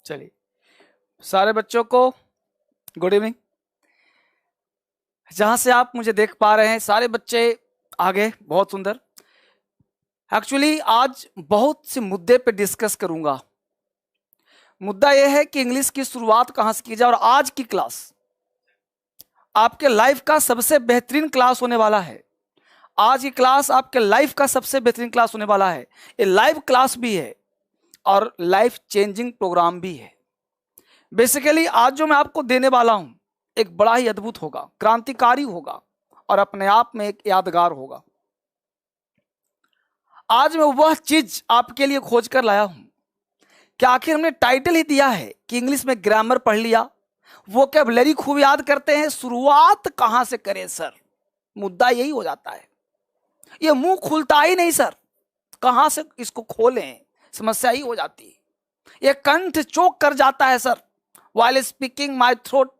चलिए, सारे बच्चों को गुड इवनिंग। जहां से आप मुझे देख पा रहे हैं सारे बच्चे आगे, बहुत सुंदर। एक्चुअली आज बहुत से मुद्दे पे डिस्कस करूंगा। मुद्दा यह है कि इंग्लिश की शुरुआत कहां से की जाए, और आज की क्लास आपके लाइफ का सबसे बेहतरीन क्लास होने वाला है। आज की क्लास आपके लाइफ का सबसे बेहतरीन क्लास होने वाला है। ये लाइव क्लास भी है और लाइफ चेंजिंग प्रोग्राम भी है। बेसिकली आज जो मैं आपको देने वाला हूं एक बड़ा ही अद्भुत होगा, क्रांतिकारी होगा और अपने आप में एक यादगार होगा। आज मैं वह चीज आपके लिए खोज कर लाया हूं कि आखिर हमने टाइटल ही दिया है कि इंग्लिश में ग्रामर पढ़ लिया, वोकैबुलरी खूब याद करते हैं, शुरुआत कहां से करें सर। मुद्दा यही हो जाता है, ये मुंह खुलता ही नहीं सर, कहां से इसको खोलें, समस्या ही हो जाती है। ये कंठ चोक कर जाता है sir, while speaking my throat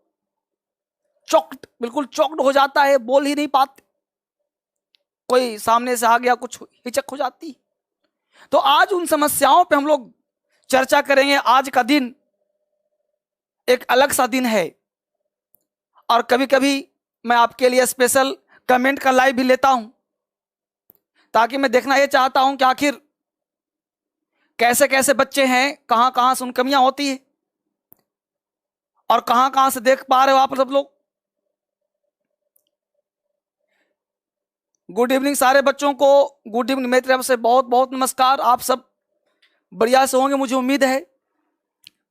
choked, बिल्कुल चोक्ड हो जाता है, बोल ही नहीं पाते। कोई सामने से आ गया कुछ हिचक हो जाती। तो आज उन समस्याओं पे हम लोग चर्चा करेंगे। आज का दिन एक अलग सा दिन है और कभी कभी मैं आपके लिए स्पेशल कमेंट का लाइव भी लेता हूं, ताकि मैं देखना यह चाहता हूं कि आखिर कैसे कैसे बच्चे हैं, कहां कहां से उन कमियां होती है और कहां कहां से देख पा रहे हो आप सब लोग। गुड इवनिंग सारे बच्चों को, गुड इवनिंग मेरी तरफ से बहुत बहुत नमस्कार। आप सब बढ़िया से होंगे मुझे उम्मीद है।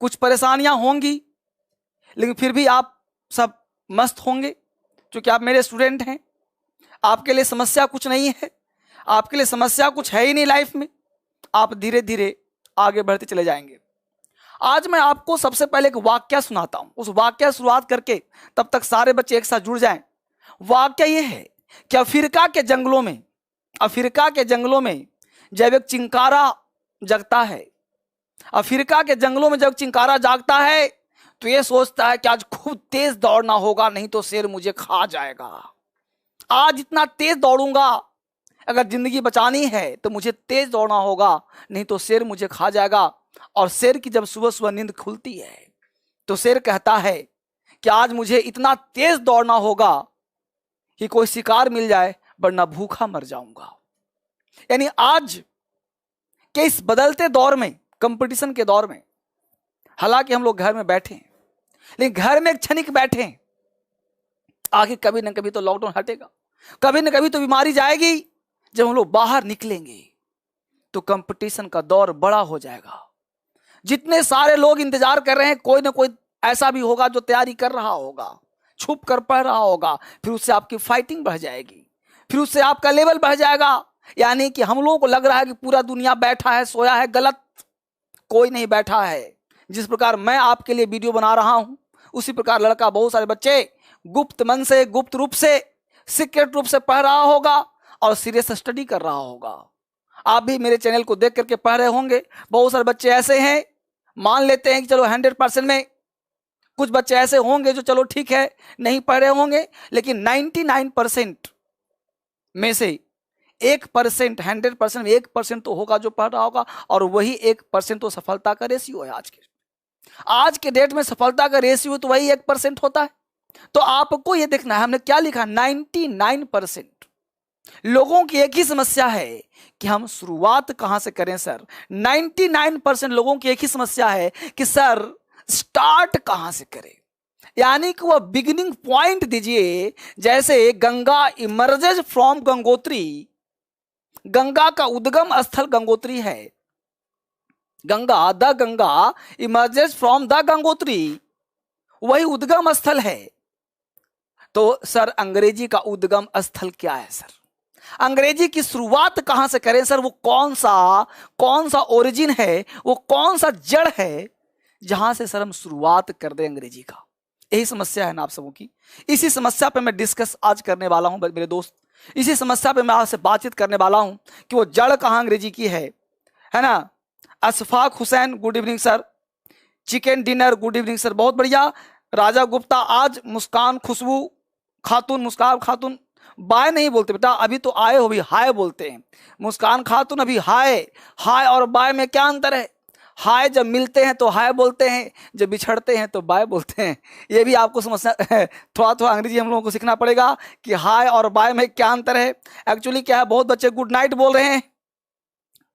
कुछ परेशानियां होंगी लेकिन फिर भी आप सब मस्त होंगे, क्योंकि आप मेरे स्टूडेंट हैं। आपके लिए समस्या कुछ नहीं है, आपके लिए समस्या कुछ है ही नहीं लाइफ में। आप धीरे धीरे आगे बढ़ते चले जाएंगे। आज मैं आपको सबसे पहले एक वाक्य सुनाता हूं, उस वाक्य शुरुआत करके तब तक सारे बच्चे एक साथ जुड़ जाएं। वाक्य यह है कि अफ्रीका के जंगलों में जब एक चिंकारा जगता है, अफ्रीका के जंगलों में जब चिंकारा जागता है तो यह सोचता है कि आज खूब तेज दौड़ना होगा, नहीं तो शेर मुझे खा जाएगा। आज इतना तेज दौड़ूंगा, अगर जिंदगी बचानी है तो मुझे तेज दौड़ना होगा, नहीं तो शेर मुझे खा जाएगा। और शेर की जब सुबह सुबह नींद खुलती है तो शेर कहता है कि आज मुझे इतना तेज दौड़ना होगा कि कोई शिकार मिल जाए, वरना भूखा मर जाऊंगा। यानी आज के इस बदलते दौर में, कंपटीशन के दौर में, हालांकि हम लोग घर में बैठे हैं लेकिन घर में एक क्षणिक बैठे हैं, आखिर कभी ना कभी तो लॉकडाउन हटेगा, कभी ना कभी तो बीमारी जाएगी। जब हम लोग बाहर निकलेंगे तो कंपटीशन का दौर बड़ा हो जाएगा। जितने सारे लोग इंतजार कर रहे हैं, कोई ना कोई ऐसा भी होगा जो तैयारी कर रहा होगा, छुप कर पढ़ रहा होगा, फिर उससे आपकी फाइटिंग बढ़ जाएगी, फिर उससे आपका लेवल बढ़ जाएगा। यानी कि हम लोगों को लग रहा है कि पूरा दुनिया बैठा है, सोया है। गलत, कोई नहीं बैठा है। जिस प्रकार मैं आपके लिए वीडियो बना रहा हूं, उसी प्रकार लड़का, बहुत सारे बच्चे गुप्त मन से, गुप्त रूप से, सीक्रेट रूप से पढ़ रहा होगा और सीरियस स्टडी कर रहा होगा। आप भी मेरे चैनल को देख करके पढ़ रहे होंगे। बहुत सारे बच्चे ऐसे हैं, मान लेते हैं कि चलो 100% में कुछ बच्चे ऐसे होंगे जो चलो ठीक है नहीं पढ़ रहे होंगे, लेकिन 99% में से 1%, 100% में 1% तो होगा जो पढ़ रहा होगा, और वही 1% तो सफलता का रेशियो है। आज के डेट में सफलता का रेशियो तो वही 1% होता है। तो आपको यह देखना है हमने क्या लिखा। 99% लोगों की एक ही समस्या है कि हम शुरुआत कहां से करें सर। 99% लोगों की एक ही समस्या है कि सर स्टार्ट कहां से करें। यानी कि वह बिगिनिंग पॉइंट दीजिए। जैसे गंगा इमर्जेज फ्रॉम गंगोत्री, गंगा का उद्गम स्थल गंगोत्री है। Ganga emerges from the Gangotri, वही उद्गम स्थल है। तो सर अंग्रेजी का उद्गम स्थल क्या है सर? अंग्रेजी की शुरुआत कहां से करें सर? वो कौन सा ओरिजिन है, वो कौन सा जड़ है जहां से सर हम शुरुआत कर दें अंग्रेजी का? यही समस्या है ना आप सबों की। इसी समस्या पे मैं डिस्कस आज करने वाला हूं मेरे दोस्त। इसी समस्या पे मैं आपसे बातचीत करने वाला हूं कि वो जड़ कहां अंग्रेजी की है ना। Ashfaq Hussain good evening sir. Chicken dinner good evening sir, बहुत बढ़िया। राजा गुप्ता आज, मुस्कान खुशबू खातून, मुस्कान खातून बाय नहीं बोलते बेटा, अभी तो आए हो, भी हाय बोलते हैं। मुस्कान खातून अभी हाय। हाय और बाय में क्या अंतर है? हाय जब मिलते हैं तो हाय बोलते हैं, जब बिछड़ते हैं तो बाय बोलते हैं। ये भी आपको समझना थोड़ा थोड़ा अंग्रेजी हम लोगों को सीखना पड़ेगा कि हाय और बाय में क्या अंतर है। एक्चुअली क्या है, बहुत बच्चे गुड नाइट बोल रहे हैं।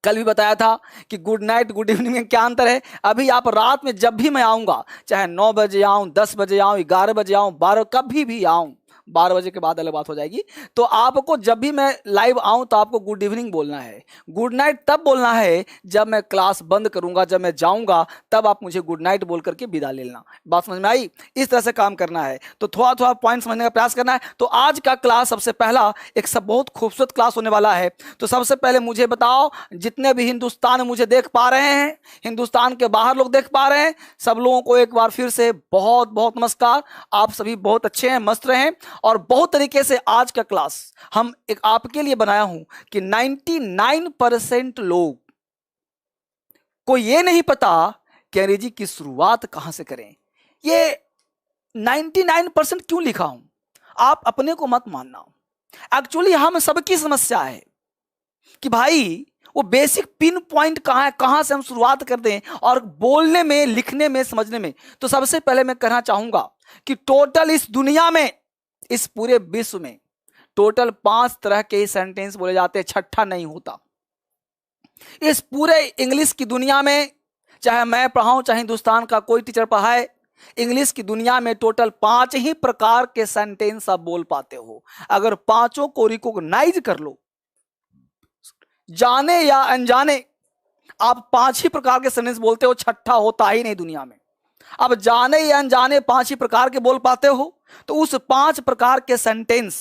कल भी बताया था कि गुड नाइट गुड इवनिंग में क्या अंतर है। अभी आप रात में जब भी मैं आऊंगा, चाहे 9 बजे आऊं, 10 बजे आऊं, 11 बजे आऊं, 12, कभी भी आऊं, 12 बजे के बाद अलग बात हो जाएगी, तो आपको जब भी मैं लाइव आऊं तो आपको गुड इवनिंग बोलना है। गुड नाइट तब बोलना है जब मैं क्लास बंद करूंगा, जब मैं जाऊंगा, तब आप मुझे गुड नाइट बोल करके विदा ले लेना। बात समझ में आई? इस तरह से काम करना है। तो थोड़ा थोड़ा पॉइंट समझने का प्रयास करना है। तो आज का क्लास सबसे पहला एक सब बहुत खूबसूरत क्लास होने वाला है। तो सबसे पहले मुझे बताओ, जितने भी हिंदुस्तान में मुझे देख पा रहे हैं, हिंदुस्तान के बाहर लोग देख पा रहे हैं, सब लोगों को एक बार फिर से बहुत बहुत नमस्कार। आप सभी बहुत अच्छे हैं, मस्त रहें। और बहुत तरीके से आज का क्लास हम एक आपके लिए बनाया हूं कि 99% लोग को ये नहीं पता कि अंग्रेजी की शुरुआत कहां से करें। ये 99% क्यों लिखा हूं, आप अपने को मत मानना। एक्चुअली हम सबकी समस्या है कि भाई वो बेसिक पिन पॉइंट कहां है, कहां से हम शुरुआत कर दें, और बोलने में, लिखने में, समझने में। तो सबसे पहले मैं कहना चाहूंगा कि टोटल इस दुनिया में, इस पूरे विश्व में टोटल 5 तरह के सेंटेंस बोले जाते हैं, छठा नहीं होता। इस पूरे इंग्लिश की दुनिया में, चाहे मैं पढ़ाऊं, चाहे हिंदुस्तान का कोई टीचर पढ़ाए, इंग्लिश की दुनिया में टोटल 5 ही प्रकार के सेंटेंस आप बोल पाते हो। अगर पांचों को रिकॉग्नाइज कर लो, जाने या अनजाने, आप 5 ही प्रकार के सेंटेंस बोलते हो, छठा होता ही नहीं दुनिया में। अब जाने या अनजाने 5 ही प्रकार के बोल पाते हो, तो उस 5 प्रकार के सेंटेंस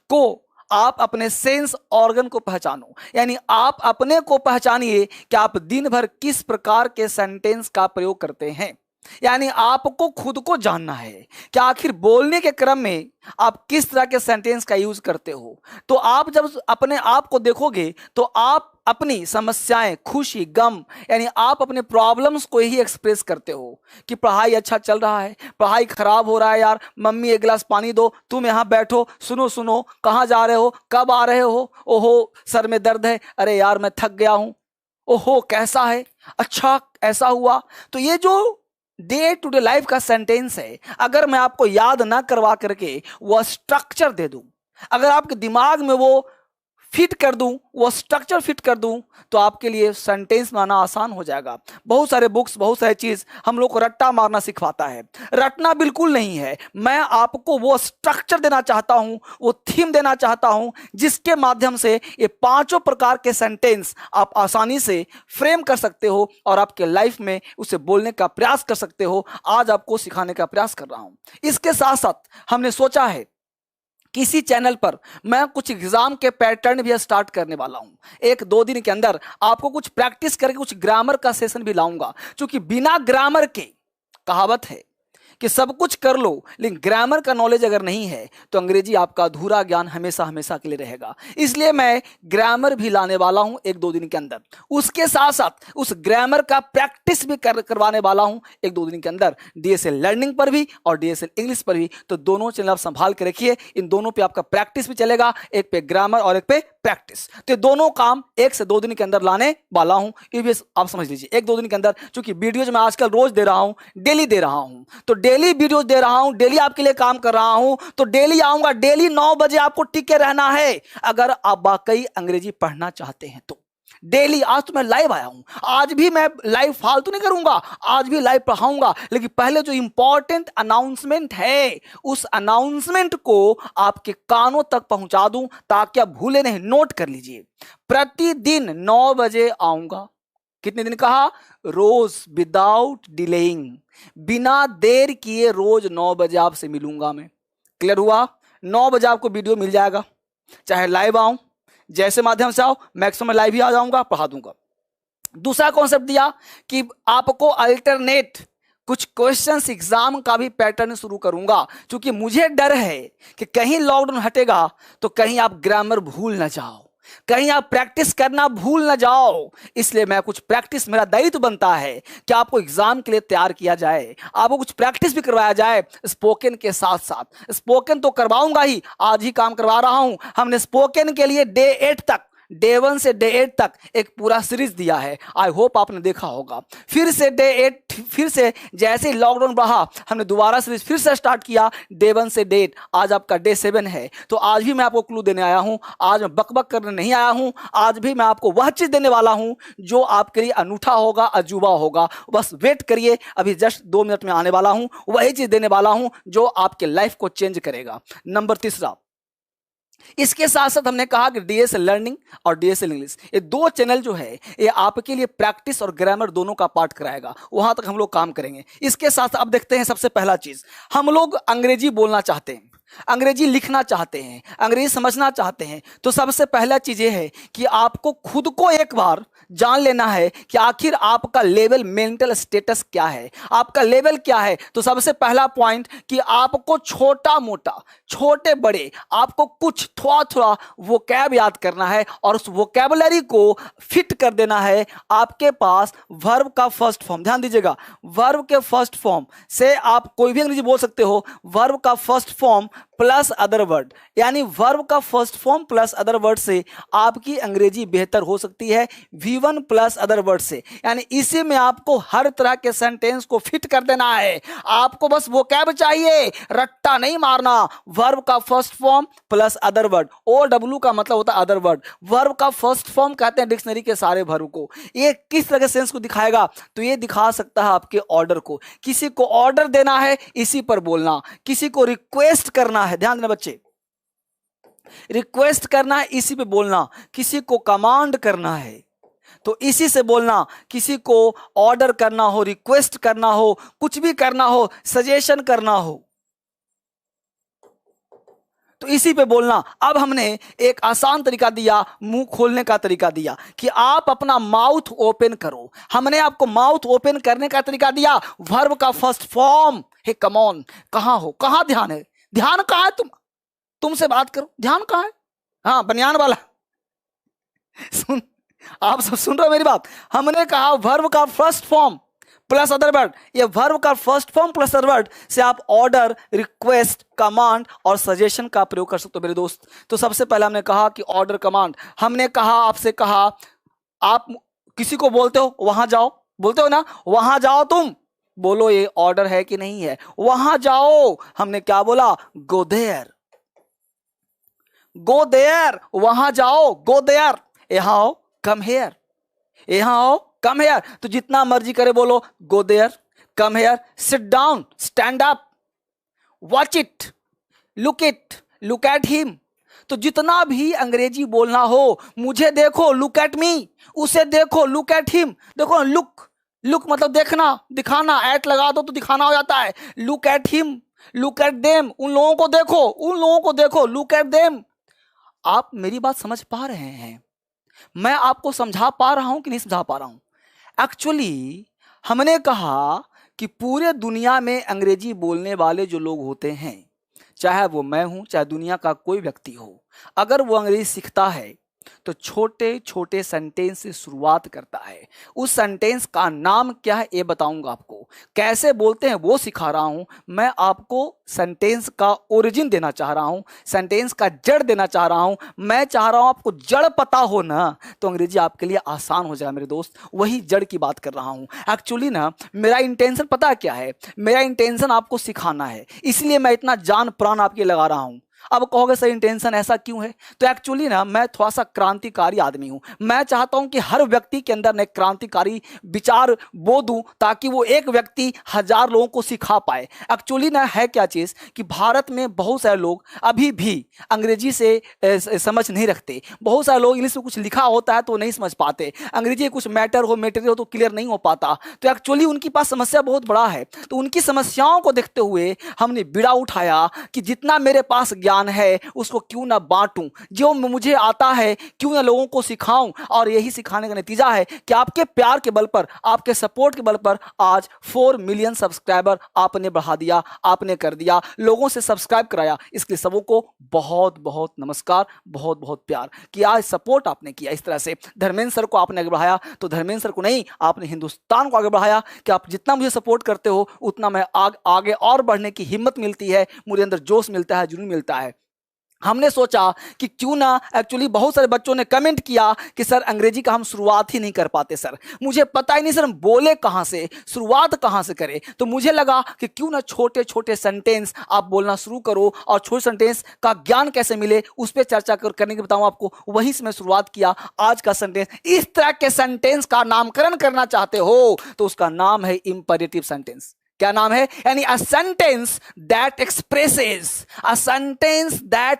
को आप अपने सेंस ऑर्गन को पहचानो। यानी आप अपने को पहचानिए कि आप दिन भर किस प्रकार के सेंटेंस का प्रयोग करते हैं। यानी आपको खुद को जानना है कि आखिर बोलने के क्रम में आप किस तरह के सेंटेंस का यूज करते हो। तो आप जब अपने आप को देखोगे तो आप अपनी समस्याएं, खुशी, गम, यानी आप अपने प्रॉब्लम्स को ही एक्सप्रेस करते हो कि पढ़ाई अच्छा चल रहा है, पढ़ाई खराब हो रहा है यार, मम्मी एक गिलास पानी दो, तुम यहाँ बैठो, सुनो सुनो, कहाँ जा रहे हो, कब आ रहे हो, ओहो सर में दर्द है, अरे यार मैं थक गया हूं, ओहो कैसा है, अच्छा ऐसा हुआ। तो ये जो डे टू डे लाइफ का सेंटेंस है, अगर मैं आपको याद ना करवा करके वो स्ट्रक्चर दे दूं, अगर आपके दिमाग में वो फिट कर दूं, वो स्ट्रक्चर फिट कर दूं, तो आपके लिए सेंटेंस बनाना आसान हो जाएगा। बहुत सारे बुक्स, बहुत सारी चीज हम लोग को रट्टा मारना सिखवाता है। रटना बिल्कुल नहीं है। मैं आपको वो स्ट्रक्चर देना चाहता हूं, वो थीम देना चाहता हूं, जिसके माध्यम से ये 5 प्रकार के सेंटेंस आप आसानी से फ्रेम कर सकते हो और आपके लाइफ में उसे बोलने का प्रयास कर सकते हो। आज आपको सिखाने का प्रयास कर रहा हूं। इसके साथ साथ हमने सोचा है किसी चैनल पर मैं कुछ एग्जाम के पैटर्न भी स्टार्ट करने वाला हूं। 1-2 दिन के अंदर आपको कुछ प्रैक्टिस करके कुछ ग्रामर का सेशन भी लाऊंगा, क्योंकि बिना ग्रामर के, कहावत है कि सब कुछ कर लो लेकिन ग्रामर का नॉलेज अगर नहीं है तो अंग्रेजी आपका अधूरा ज्ञान हमेशा हमेशा के लिए रहेगा। इसलिए मैं ग्रामर भी लाने वाला हूं 1-2 दिन के अंदर। उसके साथ साथ उस ग्रामर का प्रैक्टिस भी करवाने वाला हूं 1-2 दिन के अंदर, डीएसएल लर्निंग पर भी और डीएसएल इंग्लिश पर भी। तो दोनों चैनल आप संभाल के रखिए, इन दोनों पे आपका प्रैक्टिस भी चलेगा, एक पे ग्रामर और एक पे प्रैक्टिस। तो दोनों काम 1 से 2 दिन के अंदर लाने वाला हूं। ये भी आप समझ लीजिए, 1-2 दिन के अंदर, क्योंकि वीडियोज मैं आजकल रोज दे रहा हूं, डेली दे रहा हूं, तो डेली वीडियो दे रहा हूं, डेली आपके लिए काम कर रहा हूं, तो डेली आऊंगा, डेली 9 बजे आपको टिके रहना है अगर आप वाकई अंग्रेजी पढ़ना चाहते हैं तो। डेली, आज तो मैं लाइव आया हूं, आज भी मैं लाइव फालतू नहीं करूंगा, आज भी लाइव पढ़ाऊंगा, लेकिन पहले जो इंपॉर्टेंट अनाउंसमेंट है उस अनाउंसमेंट को आपके कानों तक पहुंचा दूं ताकि आप भूले नहीं। नोट कर लीजिए, प्रतिदिन 9 बजे आऊंगा। कितने दिन कहा? रोज, विदाउट डिलेइंग, बिना देर किए रोज 9 बजे आपसे मिलूंगा मैं। क्लियर हुआ? 9 बजे आपको वीडियो मिल जाएगा, चाहे लाइव आऊं, जैसे माध्यम से आओ, मैक्सिमम लाइव ही आ जाऊंगा, पढ़ा दूंगा। दूसरा कॉन्सेप्ट दिया कि आपको अल्टरनेट कुछ क्वेश्चंस एग्जाम का भी पैटर्न शुरू करूंगा, क्योंकि मुझे डर है कि कहीं लॉकडाउन हटेगा तो कहीं आप ग्रामर भूल ना जाओ, कहीं आप प्रैक्टिस करना भूल ना जाओ। इसलिए मैं कुछ प्रैक्टिस, मेरा दायित्व बनता है कि आपको एग्जाम के लिए तैयार किया जाए, आपको कुछ प्रैक्टिस भी करवाया जाए स्पोकन के साथ साथ। स्पोकन तो करवाऊंगा ही, आज ही काम करवा रहा हूं। हमने स्पोकन के लिए डे 8 तक डे 1 से डे 8 तक एक पूरा सीरीज दिया है, आई होप आपने देखा होगा। फिर से डे 8, फिर से जैसे ही लॉकडाउन बढ़ा हमने दोबारा सीरीज फिर से स्टार्ट किया, डे 1 से डे 8, आज आपका डे 7 है। तो आज भी मैं आपको क्लू देने आया हूं, आज मैं बकबक करने नहीं आया हूं, आज भी मैं आपको वह चीज देने वाला हूं जो आपके लिए अनूठा होगा, अजूबा होगा। बस वेट करिए, अभी जस्ट 2 मिनट में आने वाला हूं, वही चीज देने वाला हूं जो आपके लाइफ को चेंज करेगा। नंबर तीसरा, इसके साथ साथ हमने कहा कि डीएसएल लर्निंग और डीएसएल इंग्लिश, ये 2 चैनल जो है ये आपके लिए प्रैक्टिस और ग्रामर दोनों का पार्ट कराएगा, वहां तक हम लोग काम करेंगे। इसके साथ अब देखते हैं सबसे पहला चीज, हम लोग अंग्रेजी बोलना चाहते हैं, अंग्रेजी लिखना चाहते हैं, अंग्रेजी समझना चाहते हैं, तो सबसे पहला चीज ये है कि आपको खुद को एक बार जान लेना है कि आखिर आपका लेवल, मेंटल स्टेटस क्या है, आपका लेवल क्या है। तो सबसे पहला पॉइंट कि आपको छोटा मोटा, छोटे बड़े, आपको कुछ थोड़ा थोड़ा वोकैब याद करना है और उस वोकैबुलरी को फिट कर देना है आपके पास वर्ब का फर्स्ट फॉर्म। ध्यान दीजिएगा, वर्ब के फर्स्ट फॉर्म से आप कोई भी अंग्रेजी बोल सकते हो, वर्ब का first form plus other word, यानी वर्ब का first form plus other word से आपकी अंग्रेजी बेहतर हो सकती है V1 प्लस अदर वर्ड से। यानी इसी में आपको हर तरह के सेंटेंस को फिट कर देना है, आपको बस वोकैब चाहिए, रट्टा नहीं मारना। वर्ब का first form plus other word, OW का मतलब होता है अदर वर्ड, वर्ब का फर्स्ट फॉर्म कहते हैं डिक्शनरी के सारे वर्ब को। ये किस तरह के सेंस को दिखाएगा, तो ये दिखा सकता है आपके ऑर्डर को, किसी को ऑर्डर देना है इसी पर बोलना, किसी को रिक्वेस्ट करना है, ध्यान देना बच्चे, रिक्वेस्ट करना है इसी पे बोलना, किसी को कमांड करना है तो इसी से बोलना, किसी को ऑर्डर करना हो, रिक्वेस्ट करना हो, कुछ भी करना हो, सजेशन करना हो तो इसी पे बोलना। अब हमने एक आसान तरीका दिया, मुंह खोलने का तरीका दिया कि आप अपना माउथ ओपन करो। हमने आपको माउथ ओपन करने का तरीका दिया, वर्ब का first form. Hey come on, कहां हो, कहां ध्यान है, ध्यान कहां है, तुमसे बात करो, ध्यान कहां है, हाँ बनियान वाला सुन, आप सब सुन रहे हो मेरी बात। हमने कहा वर्ब का first form plus other word, ये वर्ब का first form plus other word से आप ऑर्डर, रिक्वेस्ट, कमांड और सजेशन का प्रयोग कर सकते हो मेरे दोस्त। तो सबसे पहले हमने कहा कि ऑर्डर, कमांड, हमने कहा, आपसे कहा, आप किसी को बोलते हो वहां जाओ, बोलते हो ना, वहां जाओ, तुम बोलो ये ऑर्डर है कि नहीं है, वहां जाओ। हमने क्या बोला, गो देयर, गो देयर, वहां जाओ, गो देयर। यहां आओ, कम हेयर, यहां आओ, कम हेयर। तो जितना मर्जी करे बोलो, go there, come here, sit down, stand up, watch it, look it, look at him. तो जितना भी अंग्रेजी बोलना हो, मुझे देखो, लुक एट मी, उसे देखो, लुक एट हिम। देखो लुक, लुक मतलब देखना, दिखाना, एट लगा दो तो दिखाना हो जाता है। Look at him, look at them, उन लोगों को देखो, उन लोगों को देखो, लुक एट देम। आप मेरी बात समझ पा रहे हैं, मैं आपको समझा पा रहा हूं कि नहीं समझा पा रहा हूं। एक्चुअली हमने कहा कि पूरे दुनिया में अंग्रेजी बोलने वाले जो लोग होते हैं, चाहे वो मैं हूं, चाहे दुनिया का कोई व्यक्ति हो, अगर वो अंग्रेजी सीखता है तो छोटे छोटे सेंटेंस से शुरुआत करता है। उस सेंटेंस का नाम क्या है ये बताऊंगा आपको, कैसे बोलते हैं वो सिखा रहा हूं। मैं आपको सेंटेंस का ओरिजिन देना चाह रहा हूं, सेंटेंस का जड़ देना चाह रहा हूं। मैं चाह रहा हूं आपको जड़ पता हो ना, तो अंग्रेजी आपके लिए आसान हो जाए मेरे दोस्त। वही जड़ की बात कर रहा हूं। एक्चुअली ना मेरा इंटेंशन पता क्या है, मेरा इंटेंशन आपको सिखाना है, इसलिए मैं इतना जान प्राण आपके लगा रहा हूं। अब कहोगे सर इंटेंशन ऐसा क्यों है, तो एक्चुअली ना मैं थोड़ा सा क्रांतिकारी आदमी हूं। मैं चाहता हूं कि हर व्यक्ति के अंदर मैं क्रांतिकारी विचार बो दूं ताकि वो एक व्यक्ति 1000 लोगों को सिखा पाए। एक्चुअली ना है क्या चीज कि भारत में बहुत सारे लोग अभी भी अंग्रेजी से समझ नहीं रखते। बहुत सारे लोग इंग्लिश में कुछ लिखा होता है तो नहीं समझ पाते, अंग्रेजी कुछ मैटर हो, मटेरियल हो तो क्लियर नहीं हो पाता। तो एक्चुअली उनके पास समस्या बहुत बड़ा है। तो उनकी समस्याओं को देखते हुए हमने बीड़ा उठाया कि जितना मेरे पास ज्ञान है उसको क्यों ना बांटूं, जो मुझे आता है क्यों ना लोगों को सिखाऊं। और यही सिखाने का नतीजा है कि आपके प्यार के बल पर, आपके सपोर्ट के बल पर आज 4 मिलियन सब्सक्राइबर आपने बढ़ा दिया, आपने कर दिया, लोगों से सब्सक्राइब कराया। इसके सबों को बहुत बहुत नमस्कार, बहुत बहुत प्यार कि आज सपोर्ट आपने किया। इस तरह से धर्मेंद्र सर को आपने आगे बढ़ाया, तो धर्मेंद्र सर को नहीं, आपने हिंदुस्तान को आगे बढ़ाया कि आप जितना मुझे सपोर्ट करते हो उतना मैं आगे और बढ़ने की हिम्मत मिलती है, मुझे अंदर जोश मिलता है, जुनून मिलता है। हमने सोचा कि क्यों ना, एक्चुअली बहुत सारे बच्चों ने कमेंट किया कि सर अंग्रेजी का हम शुरुआत ही नहीं कर पाते सर, मुझे पता ही नहीं सर हम बोले कहाँ से, शुरुआत कहाँ से करें। तो मुझे लगा कि क्यों ना छोटे छोटे सेंटेंस आप बोलना शुरू करो और छोटे सेंटेंस का ज्ञान कैसे मिले उस पर चर्चा करने के बताऊँ आपको। वहीं से मैं शुरुआत किया आज का सेंटेंस। इस तरह के सेंटेंस का नामकरण करना चाहते हो तो उसका नाम है इंपेरेटिव सेंटेंस। क्या नाम है? यानी a sentence that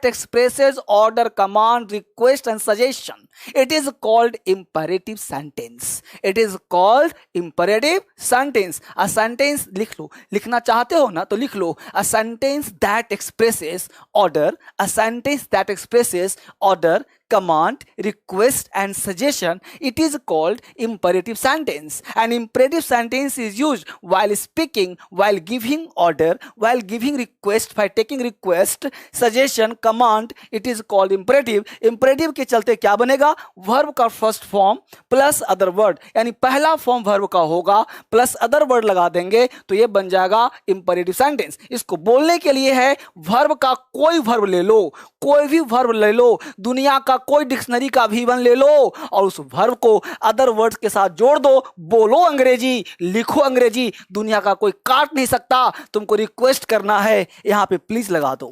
expresses order, command, request and suggestion, it is called imperative sentence. It is called imperative sentence. A sentence लिख लो, लिखना चाहते हो ना तो लिख लो, a sentence that expresses order, a sentence that expresses order, command, request and suggestion, it is called imperative sentence. An imperative sentence is used while speaking, while giving order, while giving request, by taking request, suggestion, command, it is called imperative. Imperative के चलते क्या बनेगा? verb का first form plus other word, यानी पहला form verb का होगा plus other word लगा देंगे तो ये बन जाएगा imperative sentence। इसको बोलने के लिए है verb का कोई verb ले लो, कोई भी verb ले लो, दुनिया का कोई डिक्शनरी का भी वन ले लो और उस वर्ब को अदर वर्ड्स के साथ जोड़ दो, बोलो अंग्रेजी, लिखो अंग्रेजी, दुनिया का कोई काट नहीं सकता। तुमको रिक्वेस्ट करना है, यहां पे प्लीज लगा दो।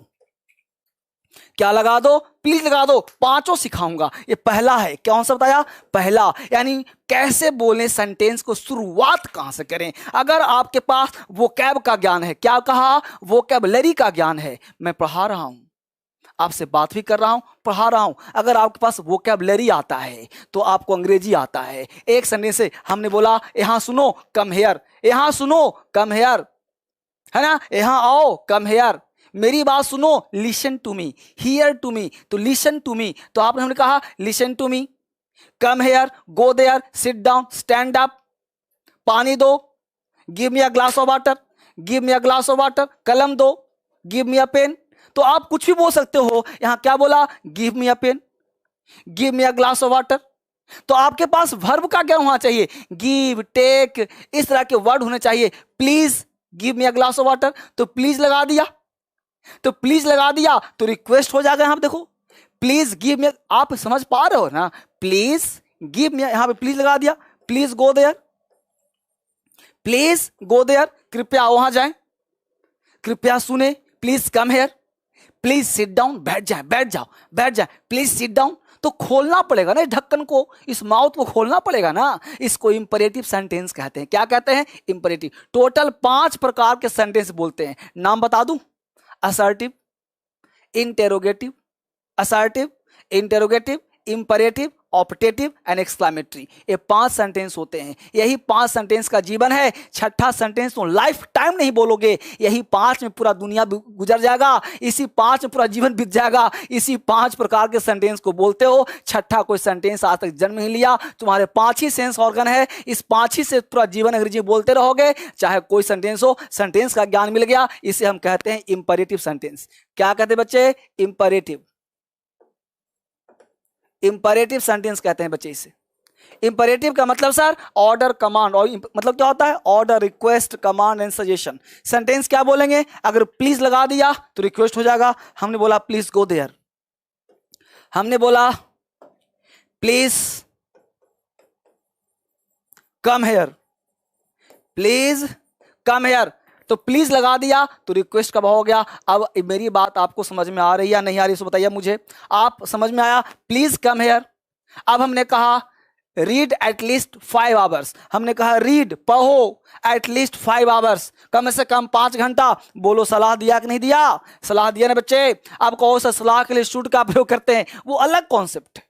क्या लगा दो? प्लीज लगा दो। पांचों सिखाऊंगा। ये पहला है, कौन सा बताया? पहला, यानी कैसे बोलें सेंटेंस को, शुरुआत कहां से करें। अगर आपके पास वोकैब का ज्ञान है, क्या कहा? वोकैबुलरी का ज्ञान है। मैं पढ़ा रहा हूं, आपसे बात भी कर रहा हूं, पढ़ा रहा हूं। अगर आपके पास वोकैबुलरी आता है तो आपको अंग्रेजी आता है। एक सेंटेंस से हमने बोला यहां सुनो, कम हेयर, यहां सुनो, कम हेयर, है ना, यहां आओ, कम हेयर, मेरी बात सुनो, listen to me, hear to me, तो लिसन टू मी, तो आपने हमने कहा listen to me, come here, go there, sit down, stand up, पानी दो, give me a glass of water, give me a glass of water, कलम दो, give me a pen. तो आप कुछ भी बोल सकते हो। यहां क्या बोला? Give me a pen, give me a glass of water. तो आपके पास वर्ब का क्या होना चाहिए? गिव, टेक, इस तरह के वर्ड होने चाहिए। Please give me a glass of water, तो प्लीज लगा दिया, तो प्लीज लगा दिया तो रिक्वेस्ट हो जाएगा। यहां पे देखो, प्लीज गिव मी, आप समझ पा रहे हो ना? प्लीज गिव मी, यहां पे प्लीज लगा दिया। Please go there, please go there, कृपया वहां जाएं, कृपया सुने, please come here, please sit down, बैठ जाए, बैठ जाओ, बैठ जाए, प्लीज सिट डाउन। तो खोलना पड़ेगा ना इस ढक्कन को, इस माउथ को खोलना पड़ेगा ना। इसको इंपेरेटिव सेंटेंस कहते हैं। क्या कहते हैं? इंपेरेटिव। टोटल 5 प्रकार के सेंटेंस बोलते हैं। नाम बता दूं? Assertive, interrogative, assertive, interrogative, imperative, optative and exclamatory. ये 5 सेंटेंस होते हैं। यही 5 सेंटेंस का जीवन है। छठा सेंटेंस तो लाइफ टाइम नहीं बोलोगे, यही 5 में पूरा दुनिया गुजर जाएगा, इसी 5 में पूरा जीवन बीत जाएगा। इसी 5 प्रकार के सेंटेंस को बोलते हो। छठा कोई सेंटेंस आज तक जन्म नहीं लिया। तुम्हारे 5 ही सेंस ऑर्गन है, इस 5 ही से पूरा जीवन अंग्रेजी बोलते रहोगे, चाहे कोई सेंटेंस हो। सेंटेंस का ज्ञान मिल गया, इसे हम कहते हैं इंपेरेटिव सेंटेंस। क्या कहते हैं बच्चे? इंपेरेटिव। इंपेरेटिव सेंटेंस कहते हैं बच्चे इसे। इंपेरेटिव का मतलब सर ऑर्डर, कमांड, और मतलब क्या होता है? Order, request, command and suggestion. Sentence क्या बोलेंगे? अगर प्लीज लगा दिया तो रिक्वेस्ट हो जाएगा। हमने बोला प्लीज गो देयर, हमने बोला please come here, please come hair, तो प्लीज लगा दिया तो रिक्वेस्ट कब हो गया? अब मेरी बात आपको समझ में आ रही है या नहीं आ रही, सो बताइए मुझे। आप समझ में आया? Please come hair. अब हमने कहा रीड एटलीस्ट 5 आवर्स, हमने कहा रीड, पढ़ो एटलीस्ट 5 आवर्स, कम से कम 5 घंटा। बोलो सलाह दिया कि नहीं दिया? सलाह दिया ना बच्चे। अब कहो सर सलाह के लिए शुड का प्रयोग करते हैं, वो अलग कॉन्सेप्ट है,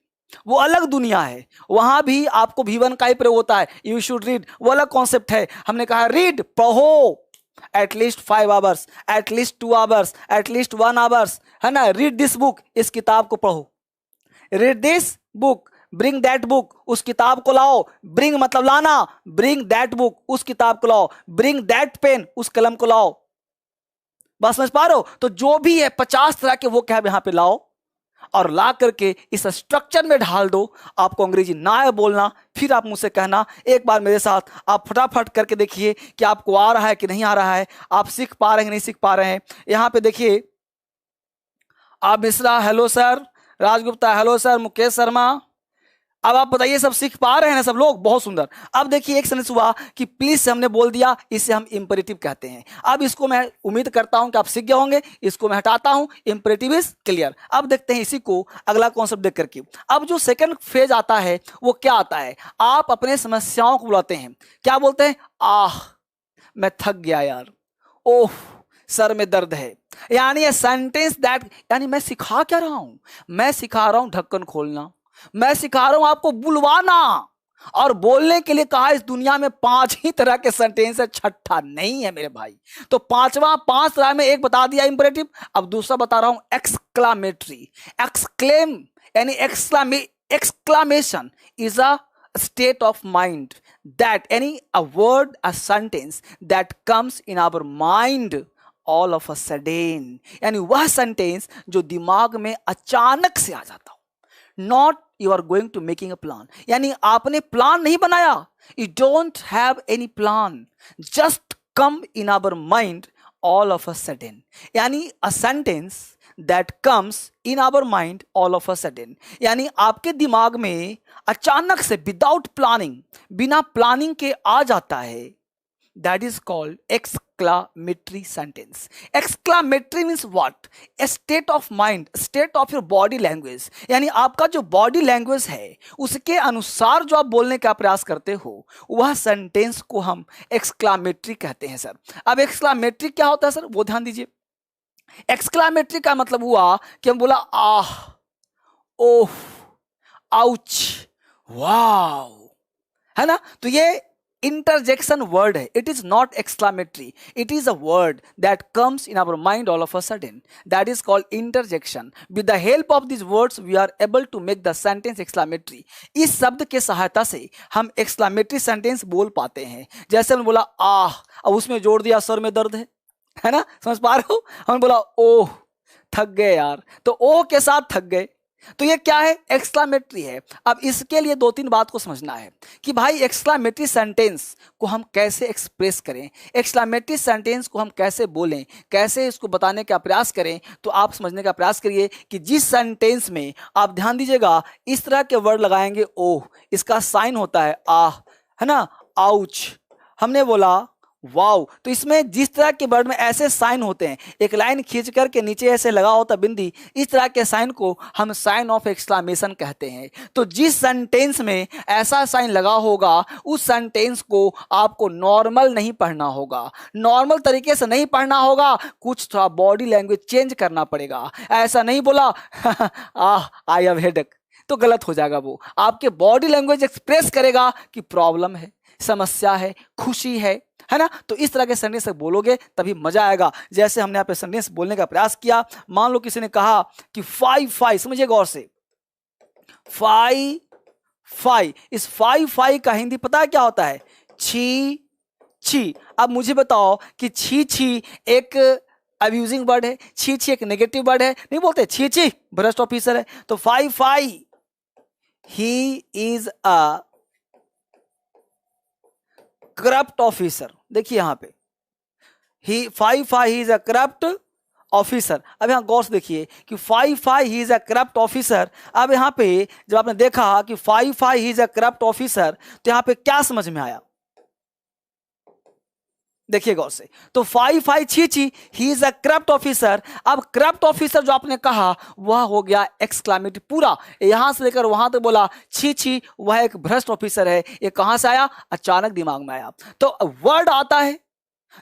वो अलग दुनिया है। वहां भी आपको V1 का ही प्रयोग होता है, यू शुड रीड, वो अलग कॉन्सेप्ट है। हमने कहा रीड, पढ़ो at least 5 hours, at least 2 hours, at least 1 hours, है ना। रीड दिस बुक, इस किताब को पढ़ो। Read this book, bring that book, उस किताब को लाओ। ब्रिंग मतलब लाना, ब्रिंग दैट बुक, उस किताब को लाओ। ब्रिंग दैट पेन, उस कलम को लाओ। बस समझ पा रहे हो? तो जो भी है 50 तरह के वो क्या यहां पे लाओ और ला करके इस स्ट्रक्चर में ढाल दो। आपको अंग्रेजी ना है बोलना, फिर आप मुझसे कहना। एक बार मेरे साथ आप फटाफट करके देखिए कि आपको आ रहा है कि नहीं आ रहा है, आप सीख पा रहे हैं कि नहीं सीख पा रहे हैं। यहां पे देखिए आप Mishra hello sir, Raj Gupta hello sir, Mukesh Sharma. अब आप बताइए सब सीख पा रहे हैं ना सब लोग? बहुत सुंदर। अब देखिए एक सेंटेंस हुआ कि प्लीज से हमने बोल दिया, इसे हम इंपेरेटिव कहते हैं। अब इसको मैं उम्मीद करता हूं कि आप सीख गए होंगे। इसको मैं हटाता हूं, इंपेरेटिव इज क्लियर। अब देखते हैं इसी को अगला कॉन्सेप्ट देख करके। अब जो सेकंड फेज आता है वो क्या आता है? आप अपने समस्याओं को बुलाते हैं। क्या बोलते हैं? आह मैं थक गया यार, ओह सर में दर्द है। यानी सेंटेंस दैट, यानी मैं सिखा क्या रहा हूं? मैं सिखा रहा हूं ढक्कन खोलना, मैं सिखा रहा हूं आपको बुलवाना। और बोलने के लिए कहा इस दुनिया में 5 ही तरह के सेंटेंस है, छठा नहीं है मेरे भाई। तो 5 तरह में एक बता दिया इंपेरेटिव, अब दूसरा बता रहा हूं एक्सक्लामेटरी। एक्सक्लेम यानी exclamation is a state of mind that a word, a sentence that comes in our mind all of a sudden, यानी वह सेंटेंस जो दिमाग में अचानक से आ जाता हो। Not you are going to making a plan, यानी आपने प्लान नहीं बनाया, you don't have any plan, just come in our mind all of a sudden. यानी a sentence that comes in our mind all of a sudden, यानी आपके दिमाग में अचानक से विदाउट प्लानिंग, बिना प्लानिंग के आ जाता है। That is called exclamatory sentence. Exclamatory means what? A state of mind, state of your body language. यानी आपका जो बॉडी लैंग्वेज है उसके अनुसार जो आप बोलने का प्रयास करते हो, वह सेंटेंस को हम एक्सक्लामेटरी कहते हैं सर। अब एक्सक्लामेटरी क्या होता है सर, वो ध्यान दीजिए। एक्सक्लामेटरी का मतलब हुआ कि हम बोला आह, ओह, आउच, वाव, है ना? तो ये interjection word है, it is not exclamatory, it is a word that comes in our mind all of a sudden, that is called interjection. With the help of these words we are able to make the sentence exclamatory. इस शब्द के सहायता से हम exclamatory sentence बोल पाते हैं। जैसे हमने बोला आह, अब उसमें जोड़ दिया सर में दर्द है ना? समझ पा रहे हो? हमने बोला ओह थक गए यार, तो ओह के साथ थक गए, तो ये क्या है? एक्सक्लामेटरी है। अब इसके लिए 2-3 बात को समझना है कि भाई एक्सक्लामेटरी सेंटेंस को हम कैसे एक्सप्रेस करें, एक्सक्लामेटरी सेंटेंस को हम कैसे बोलें, कैसे इसको बताने का प्रयास करें। तो आप समझने का प्रयास करिए कि जिस सेंटेंस में आप ध्यान दीजिएगा इस तरह के वर्ड लगाएंगे, ओह इसका साइन होता है आह, है ना, आउच, हमने बोला वाव। तो इसमें जिस तरह के वर्ड में ऐसे साइन होते हैं, एक लाइन खींच करके नीचे ऐसे लगा होता बिंदी, इस तरह के साइन को हम साइन ऑफ एक्सक्लामेशन कहते हैं। तो जिस सेंटेंस में ऐसा साइन लगा होगा उस सेंटेंस को आपको नॉर्मल नहीं पढ़ना होगा, नॉर्मल तरीके से नहीं पढ़ना होगा, कुछ थोड़ा बॉडी लैंग्वेज चेंज करना पड़ेगा। ऐसा नहीं बोला आह आई हैव हेडेक, तो गलत हो जाएगा। वो आपके बॉडी लैंग्वेज एक्सप्रेस करेगा कि प्रॉब्लम है, समस्या है, खुशी है ना? तो इस तरह के सेंटेंस बोलोगे तभी मजा आएगा। जैसे हमने यहाँ पे सेंटेंस बोलने का प्रयास किया, मान लो किसी ने कहा कि 5 समझिए गौर से, 5 इस 5 का हिंदी पता है क्या होता है? छी छी। अब मुझे बताओ कि छी छी एक अब्यूजिंग वर्ड है, छी छी एक नेगेटिव वर्ड है, नहीं बोलते छी छी भ्रष्ट ऑफिसर है। तो 5 ही इज अ करप्ट ऑफिसर। देखिए यहां पे ही 5 ही इज अ करप्ट ऑफिसर। अब यहां गौर से देखिए कि 5 ही इज अ करप्ट ऑफिसर। अब यहां पे जब आपने देखा कि 5 ही इज अ करप्ट ऑफिसर, तो यहां पे क्या समझ में आया? देखिए गौर से, तो 5 छी छी ही इज अ करप्ट ऑफिसर। अब करप्ट ऑफिसर जो आपने कहा वह हो गया एक्सक्लामेटरी, पूरा यहां से लेकर वहां तक बोला छी छी, वह एक भ्रष्ट ऑफिसर है। ये कहां से आया? अचानक दिमाग में आया। तो वर्ड आता है,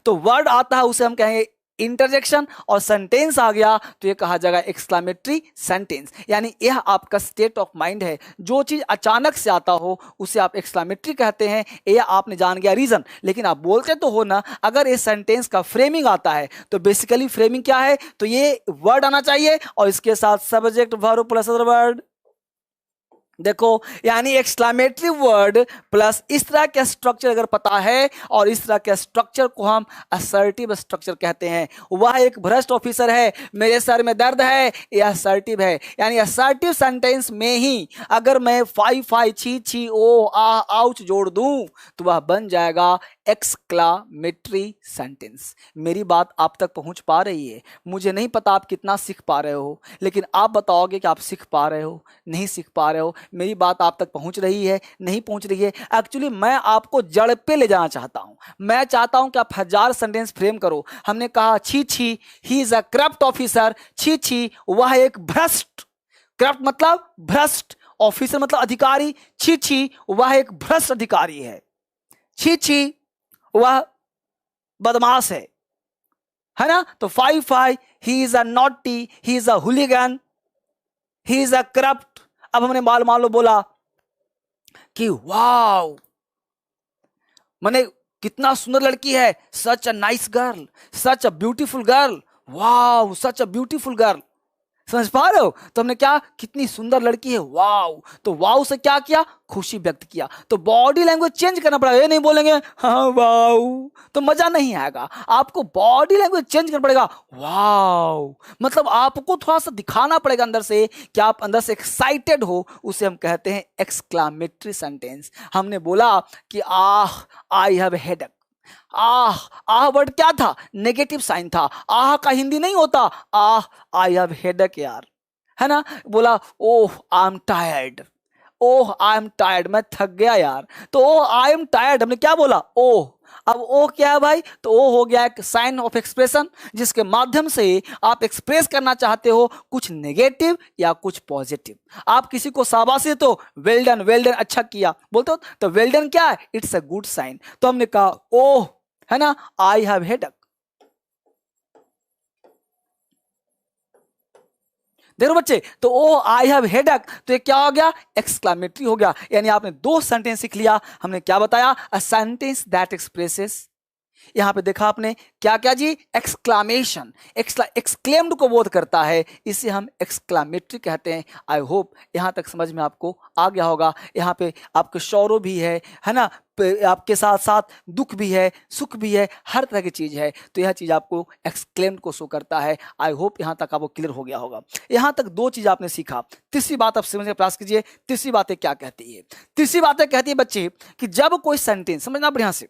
तो वर्ड आता है उसे हम कहेंगे इंटरजेक्शन, और सेंटेंस आ गया तो ये कहा जाएगा एक्सक्लामेटरी सेंटेंस। यानी यह आपका स्टेट ऑफ माइंड है, जो चीज अचानक से आता हो उसे आप एक्सक्लामेटरी कहते हैं। यह आपने जान गया रीजन, लेकिन आप बोलते तो हो ना, अगर ये सेंटेंस का फ्रेमिंग आता है तो बेसिकली फ्रेमिंग क्या है? तो ये वर्ड आना चाहिए और इसके साथ subject verb plus other word, देखो, यानी एक्सक्लामेटरी वर्ड प्लस इस तरह का स्ट्रक्चर अगर पता है, और इस तरह के स्ट्रक्चर को हम असर्टिव स्ट्रक्चर कहते हैं। वह एक भ्रष्ट ऑफिसर है, मेरे सर में दर्द है, यह असर्टिव है। यानी असर्टिव सेंटेंस में ही अगर मैं फाई फाई छी छी ओ आ आउच जोड़ दूं तो वह बन जाएगा एक्सक्लामेटरी सेंटेंस। मेरी बात आप तक पहुंच पा रही है? मुझे नहीं पता आप कितना सीख पा रहे हो, लेकिन आप बताओगे कि आप सीख पा रहे हो, नहीं सीख पा रहे हो। मेरी बात आप तक पहुंच रही है, नहीं पहुंच रही है? एक्चुअली मैं आपको जड़ पे ले जाना चाहता हूं। मैं चाहता हूं कि आप 1000 सेंटेंस फ्रेम करो। हमने कहा छी छी ही इज अ करप्ट ऑफिसर, छी छी वह एक भ्रष्ट, करप्ट मतलब भ्रष्ट, ऑफिसर मतलब अधिकारी, छी छी वह एक भ्रष्ट अधिकारी है, छी छी वह बदमाश है ना? तो five five he is a naughty, he is a hooligan, he is a corrupt. अब हमने मान लो बोला कि वाओ माने कितना सुंदर लड़की है, such a nice girl, such a beautiful girl, wow such a beautiful girl. समझ पा रहे हो? तो हमने क्या, कितनी सुंदर लड़की है, वाओ। तो वाओ से क्या किया, खुशी व्यक्त किया। तो बॉडी लैंग्वेज चेंज करना पड़ेगा। ये नहीं बोलेंगे हाँ वाओ तो मजा नहीं आएगा। आपको बॉडी लैंग्वेज चेंज करना पड़ेगा। वाओ मतलब आपको थोड़ा सा दिखाना पड़ेगा अंदर से कि आप अंदर से एक्साइटेड हो। उसे हम कहते हैं एक्सक्लामेटरी सेंटेंस। हमने बोला कि ah I have headache. Ah, ah word क्या था, नेगेटिव साइन था। आह का हिंदी नहीं होता आह, आई हैव हेडेक यार, है ना? बोला oh I am tired, oh I am tired मैं थक गया यार। तो ओह आई एम टायर्ड हमने क्या बोला, ओह। अब ओ क्या है भाई, तो ओ हो गया एक साइन ऑफ एक्सप्रेशन जिसके माध्यम से आप एक्सप्रेस करना चाहते हो कुछ नेगेटिव या कुछ पॉजिटिव। आप किसी को शाबाशी देते हो, वेल डन, वेल डन अच्छा किया बोलते हो, तो वेल डन क्या है, इट्स अ गुड साइन। तो हमने कहा ओह, है ना, आई हैव हेडेक। देखो बच्चे, तो ओ आई हैव हेडेक, तो ये क्या हो गया, एक्सक्लामेटरी हो गया। यानी आपने दो सेंटेंस सीख लिया। हमने क्या बताया, अ सेंटेंस दैट एक्सप्रेसेस, यहां पे देखा आपने क्या क्या जी, एक्सक्लामेशन, एक्सक्लेम्ड को बोध करता है, इसे हम एक्सक्लामेटरी कहते हैं। आई होप यहां तक समझ में आपको आ गया होगा। यहां पे आपके शौर्य भी है ना, आपके साथ साथ दुख भी है, सुख भी है, हर तरह की चीज है। तो यह चीज आपको एक्सक्लेम्ड को शो करता है। आई होप यहां तक आपको क्लियर हो गया होगा। यहां तक दो चीज आपने सीखा। तीसरी बात आप समझने का प्रयास कीजिए। तीसरी बातें क्या कहती है, तीसरी बातें कहती है बच्चे कि जब कोई सेंटेंस, समझना बढ़िया से,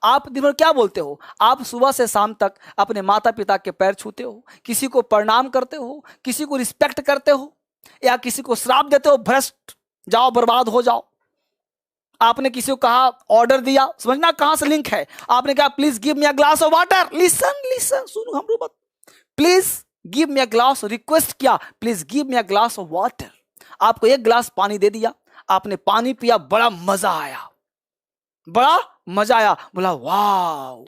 आप दिन भर क्या बोलते हो, आप सुबह से शाम तक अपने माता पिता के पैर छूते हो, किसी को प्रणाम करते हो, किसी को रिस्पेक्ट करते हो, या किसी को श्राप देते हो, भ्रष्ट जाओ बर्बाद हो जाओ। आपने किसी को कहा, ऑर्डर दिया, समझना कहां से लिंक है। आपने कहा please give me a glass of water, listen listen सुनो हम लोग, please give me a glass, request किया please give me a glass of water. आपको एक ग्लास पानी दे दिया, आपने पानी पिया, बड़ा मजा आया, बड़ा मजा आया, बोला वाह।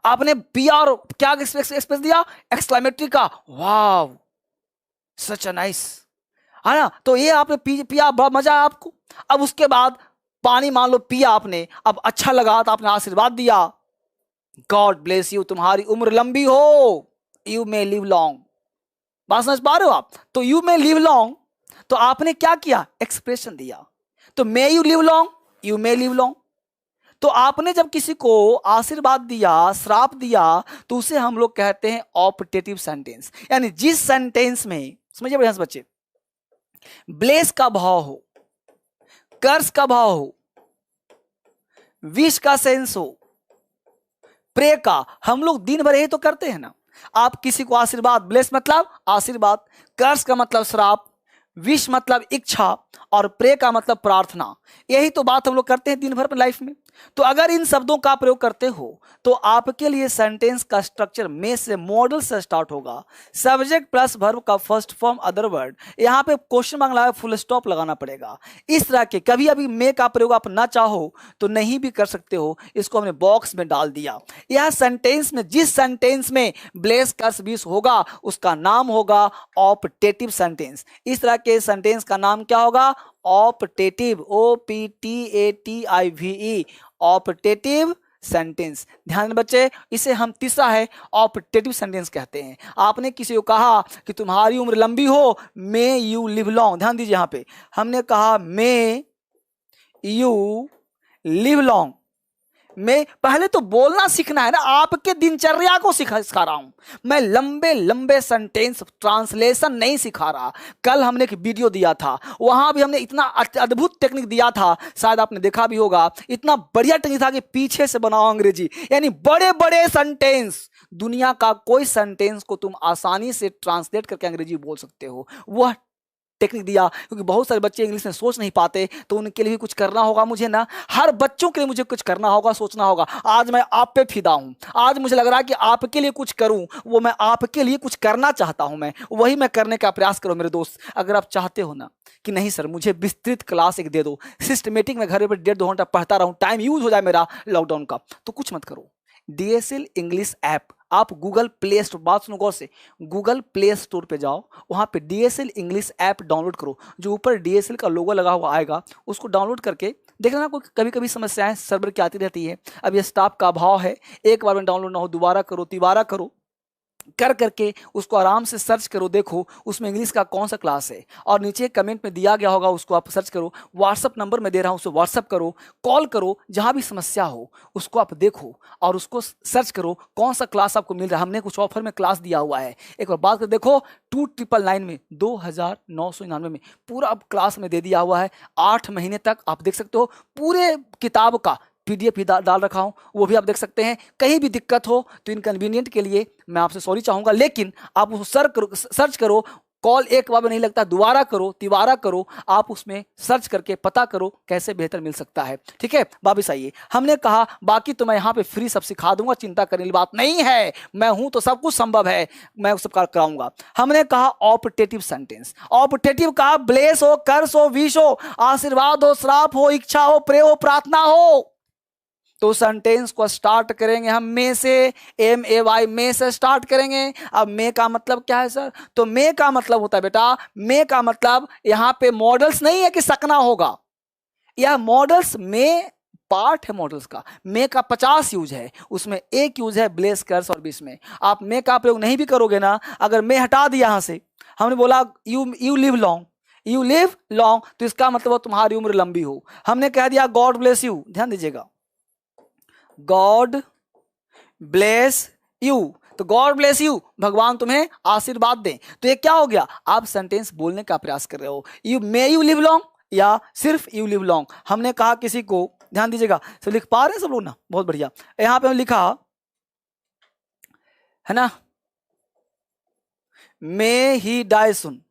आपने पिया और क्या एक्सप्रेस दिया, एक्सक्लामेटरी का, वाह सच अ नाइस, है ना? तो ये आपने पिया, बड़ा मजा आया आपको। अब उसके बाद पानी मान लो पिया आपने, अब अच्छा लगा तो आपने आशीर्वाद दिया, गॉड ब्लेस यू, तुम्हारी उम्र लंबी हो, यू मे लिव लॉन्ग। बात समझ पा रहे हो आप? तो यू मे लिव लॉन्ग, तो आपने क्या किया, एक्सप्रेशन दिया। तो may you live long, you may live long. तो आपने जब किसी को आशीर्वाद दिया, श्राप दिया, तो उसे हम लोग कहते हैं ऑप्टेटिव सेंटेंस। यानी जिस सेंटेंस में, समझिए बढ़िया से बच्चे, ब्लेस का भाव हो, कर्स का भाव हो, विश का सेंस हो, प्रे का, हम लोग दिन भर यही तो करते हैं ना। आप किसी को आशीर्वाद, ब्लेस मतलब आशीर्वाद, कर्स का मतलब श्राप, विश मतलब इच्छा, और प्रे का मतलब प्रार्थना। यही तो बात हम लोग करते हैं दिन भर में लाइफ में। तो अगर इन शब्दों का प्रयोग करते हो तो आपके लिए सेंटेंस का स्ट्रक्चर में से मॉडल से स्टार्ट होगा। सब्जेक्ट प्लस वर्ब का फर्स्ट फॉर्म अदर वर्ड, यहां पे क्वेश्चन मार्क लगा फुल स्टॉप लगाना पड़ेगा। इस तरह के कभी अभी मे का प्रयोग आप ना चाहो तो नहीं भी कर सकते हो, इसको हमने बॉक्स में डाल दिया। यह सेंटेंस में, जिस सेंटेंस में ब्लेस कर्स विश होगा उसका नाम होगा ऑप्टेटिव सेंटेंस। इस तरह के सेंटेंस का नाम क्या होगा, ऑप्टेटिव, OPTATIVE, ऑप्टेटिव सेंटेंस। ध्यान दें बच्चे, इसे हम तीसरा है ऑप्टेटिव सेंटेंस कहते हैं। आपने किसी को कहा कि तुम्हारी उम्र लंबी हो, मे यू लिव लॉन्ग। ध्यान दीजिए यहाँ पे हमने कहा मे यू लिव लॉन्ग। मैं पहले तो बोलना सीखना है ना, आपके दिनचर्या को सिखा रहा हूं मैं। लंबे लंबे सेंटेंस ट्रांसलेशन नहीं सिखा रहा। कल हमने एक वीडियो दिया था, वहां भी हमने इतना अद्भुत टेक्निक दिया था, शायद आपने देखा भी होगा। इतना बढ़िया टेक्निक था कि पीछे से बनाओ अंग्रेजी, यानी बड़े बड़े सेंटेंस, दुनिया का कोई सेंटेंस को तुम आसानी से ट्रांसलेट करके अंग्रेजी बोल सकते हो, वह टेक्निक दिया। क्योंकि बहुत सारे बच्चे इंग्लिश में सोच नहीं पाते, तो उनके लिए भी कुछ करना होगा मुझे ना। हर बच्चों के लिए मुझे कुछ करना होगा, सोचना होगा। आज मैं आप पे फिदा हूं, आज मुझे लग रहा है कि आपके लिए कुछ करूं, वो मैं आपके लिए कुछ करना चाहता हूं, मैं वही मैं करने का प्रयास करूं। मेरे दोस्त, अगर आप चाहते हो ना कि नहीं सर मुझे विस्तृत क्लास एक दे दो, सिस्टमेटिक में घर पर 1.5-2 घंटा पढ़ता रहूं, टाइम यूज हो जाए मेरा लॉकडाउन का, तो कुछ मत करो। DSL इंग्लिश ऐप आप गूगल प्ले स्टोर, बात सुनो गौर से, गूगल प्ले स्टोर पे जाओ, वहाँ पे DSL इंग्लिश ऐप डाउनलोड करो। जो ऊपर DSL का लोगो लगा हुआ आएगा, उसको डाउनलोड करके देखना। कोई कभी कभी समस्याएं सर्वर की आती रहती है, अब ये स्टाफ का अभाव है, एक बार में डाउनलोड ना हो, दोबारा करो, तिबारा करो, कर करके उसको आराम से सर्च करो, देखो उसमें इंग्लिश का कौन सा क्लास है, और नीचे कमेंट में दिया गया होगा, उसको आप सर्च करो। व्हाट्सअप नंबर मैं दे रहा हूँ, उसको व्हाट्सअप करो, कॉल करो, जहाँ भी समस्या हो उसको आप देखो और उसको सर्च करो कौन सा क्लास आपको मिल रहा है। हमने कुछ ऑफर में क्लास दिया हुआ है, एक बार बात कर देखो। 2999 में, 2999 में पूरा अब क्लास में दे दिया हुआ है। 8 महीने तक आप देख सकते हो, पूरे किताब का PDF भी डाल रखा हूं, वो भी आप देख सकते हैं। कहीं भी दिक्कत हो तो इनकन्वीनियंट के लिए मैं आपसे सॉरी चाहूंगा, लेकिन आप उसको सर्च करो। कॉल एक बार में नहीं लगता, दोबारा करो, तिबारा करो, आप उसमें सर्च करके पता करो कैसे बेहतर मिल सकता है। ठीक है, वापिस आइए। हमने कहा बाकी तो मैं यहाँ पे फ्री सब सिखा दूंगा, चिंता करने की बात नहीं है, मैं हूं तो सब कुछ संभव है, मैं सब कराऊंगा। हमने कहा ऑप्टेटिव सेंटेंस। ऑप्टेटिव का ब्लेस हो, कर्स हो, विश हो, आशीर्वाद हो, श्राप हो, इच्छा हो, प्रे हो, प्रार्थना हो, तो सेंटेंस को स्टार्ट करेंगे हम मे से, MAY, मे से स्टार्ट करेंगे। अब मे का मतलब क्या है सर? तो मे का मतलब होता है बेटा, मे का मतलब यहां पे मॉडल्स नहीं है कि सकना होगा, यह मॉडल्स में पार्ट है मॉडल्स का। मे का 50 यूज है, उसमें एक यूज है ब्लेस, कर्स और विश में। आप मे का प्रयोग नहीं भी करोगे ना, अगर मे हटा दिया यहां से, हमने बोला you live long, you live long, तो इसका मतलब तुम्हारी उम्र लंबी हो। हमने कह दिया गॉड ब्लेस यू, ध्यान दीजिएगा, गॉड ब्लेस यू, तो गॉड ब्लेस यू, भगवान तुम्हें आशीर्वाद दें। तो ये क्या हो गया? आप सेंटेंस बोलने का प्रयास कर रहे हो। You may you live long या सिर्फ यू लिव लॉन्ग। हमने कहा किसी को, ध्यान दीजिएगा, सब लिख पा रहे हैं सब लोग ना? बहुत बढ़िया। यहां पे हम लिखा है ना, मे ही डाई सुन,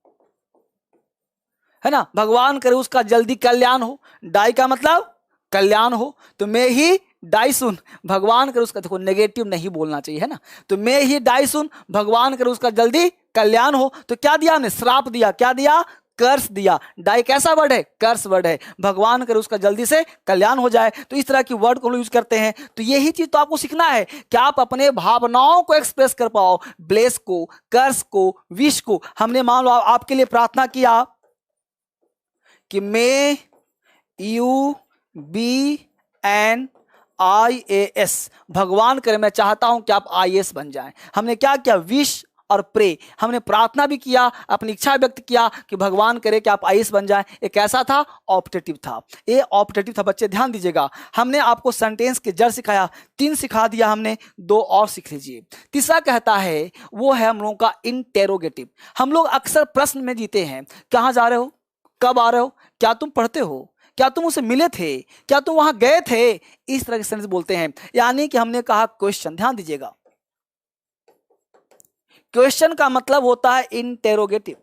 है ना, भगवान करे उसका जल्दी कल्याण हो। डाई का मतलब कल्याण हो, तो मे ही डाई सुन, भगवान करे उसका, देखो नेगेटिव नहीं बोलना चाहिए, है ना, तो मे ही डाई सुन, भगवान करे उसका जल्दी कल्याण हो। तो क्या दिया हमने? श्राप दिया। क्या दिया? कर्स दिया। डाई कैसा वर्ड है? कर्स वर्ड है। भगवान करे उसका जल्दी से कल्याण हो जाए। तो इस तरह की वर्ड को यूज करते हैं। तो यही चीज तो आपको सीखना है कि आप अपने भावनाओं को एक्सप्रेस कर पाओ, ब्लेस को, कर्स को, विश को। हमने मान लो आपके लिए प्रार्थना किया कि may you be an IAS, भगवान करे मैं चाहता हूं कि आप IAS बन जाएं। हमने क्या किया? विश और प्रे, हमने प्रार्थना भी किया, अपनी इच्छा व्यक्त किया कि भगवान करे कि आप IAS बन जाएं। एक कैसा था? ऑप्टेटिव था। ये ऑप्टेटिव था बच्चे, ध्यान दीजिएगा। हमने आपको सेंटेंस के जड़ सिखाया, 3 सिखा दिया हमने, 2 और सीख लीजिए। तीसरा कहता है, वो है हम लोगों का इंटेरोगेटिव। हम लोग अक्सर प्रश्न में जीते हैं, कहां जा रहे हो, कब आ रहे हो, क्या तुम पढ़ते हो, क्या तुम उसे मिले थे, क्या तुम वहां गए थे, इस तरह के सेंटेंस बोलते हैं। यानी कि हमने कहा क्वेश्चन, ध्यान दीजिएगा, क्वेश्चन का मतलब होता है इंटेरोगेटिव।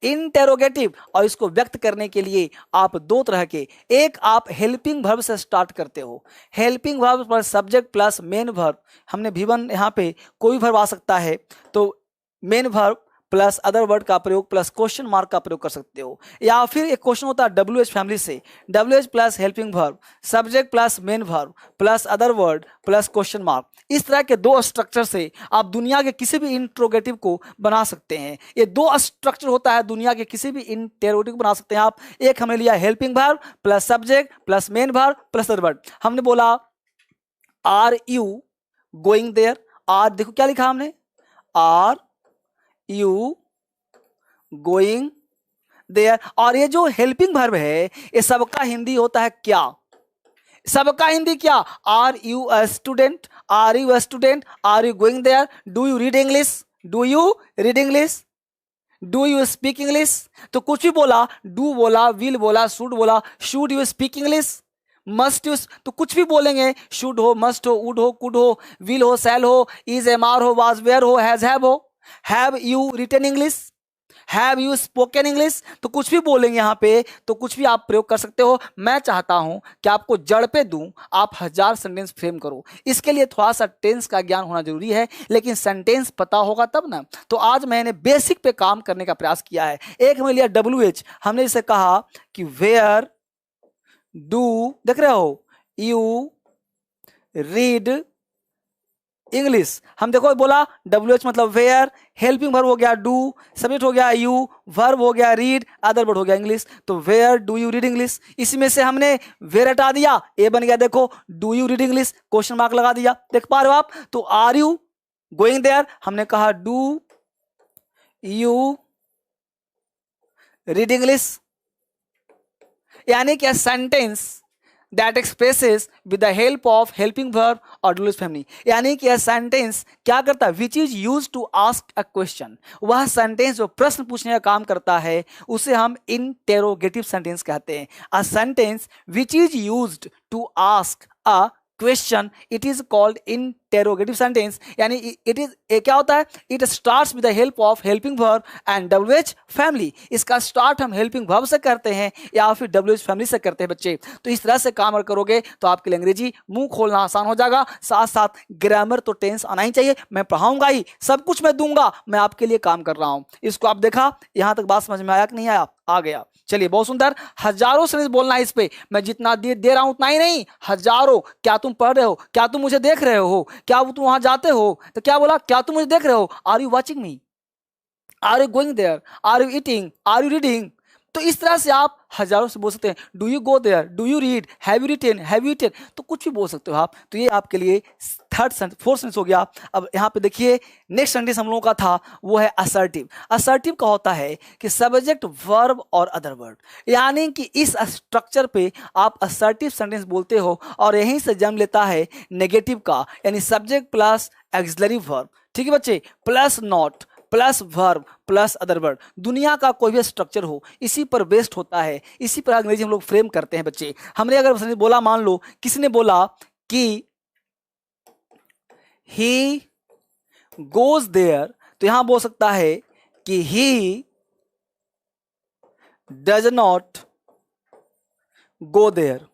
इंटेरोगेटिव, और इसको व्यक्त करने के लिए आप 2 तरह के, एक आप हेल्पिंग वर्ब से स्टार्ट करते हो। हेल्पिंग वर्ब पर सब्जेक्ट प्लस मेन वर्ब, हमने V1 यहां पे कोई वर्ब आ सकता है, तो main verb plus other word का प्रयोग प्लस क्वेश्चन मार्क का प्रयोग कर सकते हो। या फिर एक क्वेश्चन होता है WH फैमिली से, WH plus helping verb, subject plus main verb plus other word plus question mark. इस तरह के दो स्ट्रक्चर से आप दुनिया के किसी भी इंट्रोगेटिव को बना सकते हैं। ये दो स्ट्रक्चर होता है, दुनिया के किसी भी इंटेरोगेटिव को बना सकते हैं आप। एक हमने लिया helping verb plus subject plus main verb plus other word. हमने बोला are you going there, are देखो क्या लिखा हमने, आर यू गोइंग देयर। और ये जो हेल्पिंग वर्ब है ये सबका हिंदी होता है क्या, सबका हिंदी क्या, are you a student, are you a student, are you going there, do you read English, do you read English, do you speak English. तो कुछ भी बोला, डू बोला, विल बोला, शुड बोला, should you speak English, must you, तो कुछ भी बोलेंगे, शुड हो, मस्ट हो, वुड हो, कुड हो, विल हो, शैल हो, इज एम आर हो, वाज वेयर हो, हैज हैव हो, have you written English, have you spoken English. तो कुछ भी बोलेंगे यहाँ पे, तो कुछ भी आप प्रयोग कर सकते हो। मैं चाहता हूं कि आपको जड़ पे दूं, आप 1000 सेंटेंस फ्रेम करो। इसके लिए थोड़ा सा टेंस का ज्ञान होना जरूरी है, लेकिन सेंटेंस पता होगा तब ना। तो आज मैंने बेसिक पे काम करने का प्रयास किया है। एक हमने लिया WH, हमने इसे कहा कि वेयर डू, देख रहे हो, यू रीड इंग्लिश। हम देखो बोला WH मतलब वेयर, हेल्पिंग वर्ब हो गया डू, सब्जेक्ट हो गया यू, वर्ब हो गया रीड, अदर वर्ड हो गया इंग्लिश। तो where do you read English, इसमें से हमने वेयर हटा दिया, ए बन गया देखो do you read English, question mark लगा दिया, देख पा रहे हो आप। तो आर यू गोइंग देयर, हमने कहा डू यू रीड इंग्लिश, यानी कि sentence that expresses with the help of helping verb or WH family, यानी कि यह सेंटेंस क्या करता है, which is used to ask a question, वह सेंटेंस जो प्रश्न पूछने का काम करता है उसे हम interrogative sentence कहते हैं। a sentence which is used to ask a question it is called interrogative sentence, यानी it is क्या होता है, it starts with the help of helping verb and WH family। इसका स्टार्ट हम helping verb से करते हैं या फिर WH family से करते हैं बच्चे। तो इस तरह से काम करोगे तो आपके लिए अंग्रेजी मुंह खोलना आसान हो जाएगा। साथ साथ ग्रामर तो टेंस आना ही चाहिए, मैं पढ़ाऊंगा ही, सब कुछ मैं दूंगा, मैं आपके लिए काम कर रहा हूं। इसको आप देखा, यहां तक बात समझ में आया कि नहीं आया, आ गया। चलिए बहुत सुंदर, हजारों सेंटेंस बोलना है इस पे, मैं जितना दे रहा हूं उतना ही नहीं, हजारों। क्या तुम पढ़ रहे हो, क्या तुम मुझे देख रहे हो, क्या तुम वहां जाते हो, तो क्या बोला, क्या तुम मुझे देख रहे हो, are you watching me, are you going there, are you eating, are you reading. तो इस तरह से आप हजारों से बोल सकते हैं। Do you go there, do you read, have you written, have you eaten, तो कुछ भी बोल सकते हो आप। तो ये आपके लिए फोर्थ सेंटेंस हो गया। अब यहाँ पे देखिए नेक्स्ट सेंटेंस हम लोगों का था वो है असर्टिव। असर्टिव का होता है कि सब्जेक्ट वर्ब और अदर वर्ड, यानी कि इस स्ट्रक्चर पे आप असर्टिव सेंटेंस बोलते हो और यहीं से जन्म लेता है नेगेटिव का, यानी सब्जेक्ट प्लस एक्सिलरी वर्ब, ठीक है बच्चे, plus not plus verb plus other word. दुनिया का कोई भी स्ट्रक्चर हो इसी पर बेस्ड होता है, इसी पर अंग्रेजी हम लोग फ्रेम करते हैं बच्चे। हमने अगर बोला, मान लो किसी ने बोला कि ही गोज देयर, तो यहां बोल सकता है कि he does not go there,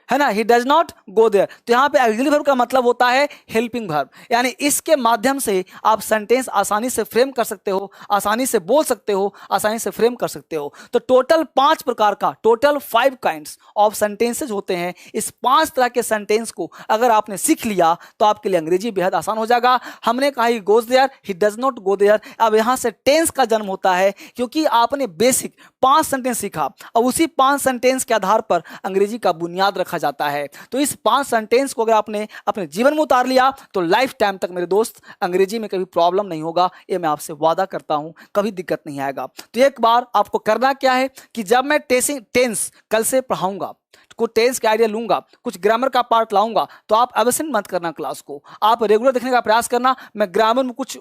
है ना, he does not go there. तो यहां पे ऑक्सिलरी वर्ब का मतलब होता है हेल्पिंग वर्ब, यानी इसके माध्यम से आप सेंटेंस आसानी से फ्रेम कर सकते हो, आसानी से बोल सकते हो, आसानी से फ्रेम कर सकते हो। तो टोटल 5 प्रकार का, टोटल 5 काइंड्स ऑफ सेंटेंसेज होते हैं। इस 5 तरह के सेंटेंस को अगर आपने सीख लिया तो आपके लिए अंग्रेजी बेहद आसान हो जाएगा। हमने कहा he goes there, he does not go there. अब यहां से टेंस का जन्म होता है, क्योंकि आपने बेसिक 5 सेंटेंस सीखा और उसी 5 सेंटेंस के आधार पर अंग्रेजी का बुनियाद रखा जाता है। तो इस 5 सेंटेंस को अगर आपने अपने जीवन में उतार लिया तो लाइफ टाइम तक मेरे दोस्त अंग्रेजी में कभी प्रॉब्लम नहीं होगा, ये मैं आपसे वादा करता हूं, कभी दिक्कत नहीं आएगा। तो एक बार आपको करना क्या है कि जब मैं टेंस कल से पढ़ाऊंगा, कुछ टेंस का आइडिया लूंगा, कुछ ग्रामर का पार्ट लाऊंगा, तो आप एब्सेंट मत करना क्लास को, आप रेगुलर देखने का प्रयास करना। मैं ग्रामर में कुछ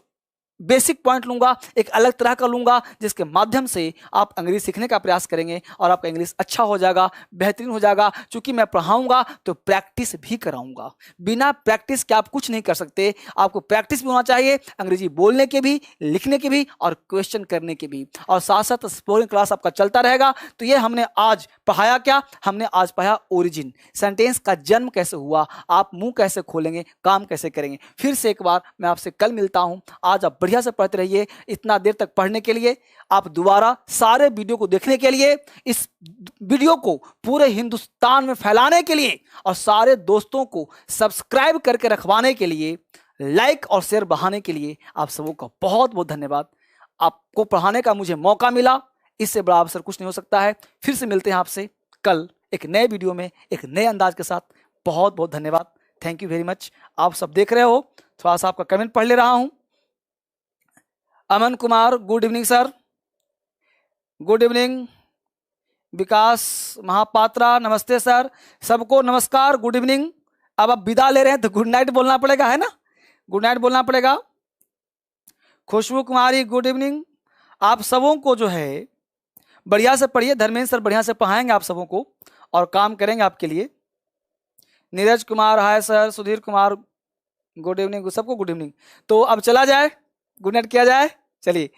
बेसिक पॉइंट लूंगा, एक अलग तरह का लूंगा, जिसके माध्यम से आप अंग्रेजी सीखने का प्रयास करेंगे और आपका इंग्लिश अच्छा हो जाएगा, बेहतरीन हो जाएगा। क्योंकि मैं पढ़ाऊंगा तो प्रैक्टिस भी कराऊंगा, बिना प्रैक्टिस के आप कुछ नहीं कर सकते। आपको प्रैक्टिस भी होना चाहिए, अंग्रेजी बोलने के भी, लिखने के भी और क्वेश्चन करने के भी, और साथ साथ स्पोकन क्लास आपका चलता रहेगा। तो ये हमने आज पढ़ाया क्या, हमने आज पढ़ा ओरिजिन, सेंटेंस का जन्म कैसे हुआ, आप मुंह कैसे खोलेंगे, काम कैसे करेंगे। फिर से एक बार मैं आपसे कल मिलता हूं। आज आप बढ़िया से पढ़ते रहिए। इतना देर तक पढ़ने के लिए, आप दोबारा सारे वीडियो को देखने के लिए, इस वीडियो को पूरे हिंदुस्तान में फैलाने के लिए और सारे दोस्तों को सब्सक्राइब करके रखवाने के लिए, लाइक और शेयर बढ़ाने के लिए आप सबों का बहुत बहुत धन्यवाद। आपको पढ़ाने का मुझे मौका मिला, इससे बड़ा अवसर कुछ नहीं हो सकता है। फिर से मिलते हैं आपसे कल एक नए वीडियो में एक नए अंदाज के साथ। बहुत बहुत धन्यवाद। Thank you very much. आप सब देख रहे हो, थोड़ा सा आपका कमेंट पढ़ ले रहा हूं। Aman Kumar, good evening sir. Good evening. Vikas Mahapatra, नमस्ते सर। सबको नमस्कार, गुड इवनिंग। अब आप विदा ले रहे हैं तो गुड नाइट बोलना पड़ेगा, है ना? गुड नाइट बोलना पड़ेगा। Khushboo Kumari, good evening. आप सबों को जो है बढ़िया से पढ़िए, धर्मेंद्र सर बढ़िया से पढ़ाएंगे आप सबों को और काम करेंगे आपके लिए। Neeraj Kumar, hi sir. Sudhir Kumar, good evening. सबको गुड इवनिंग। तो अब चला जाए, गुड नाइट किया जाए। चलिए।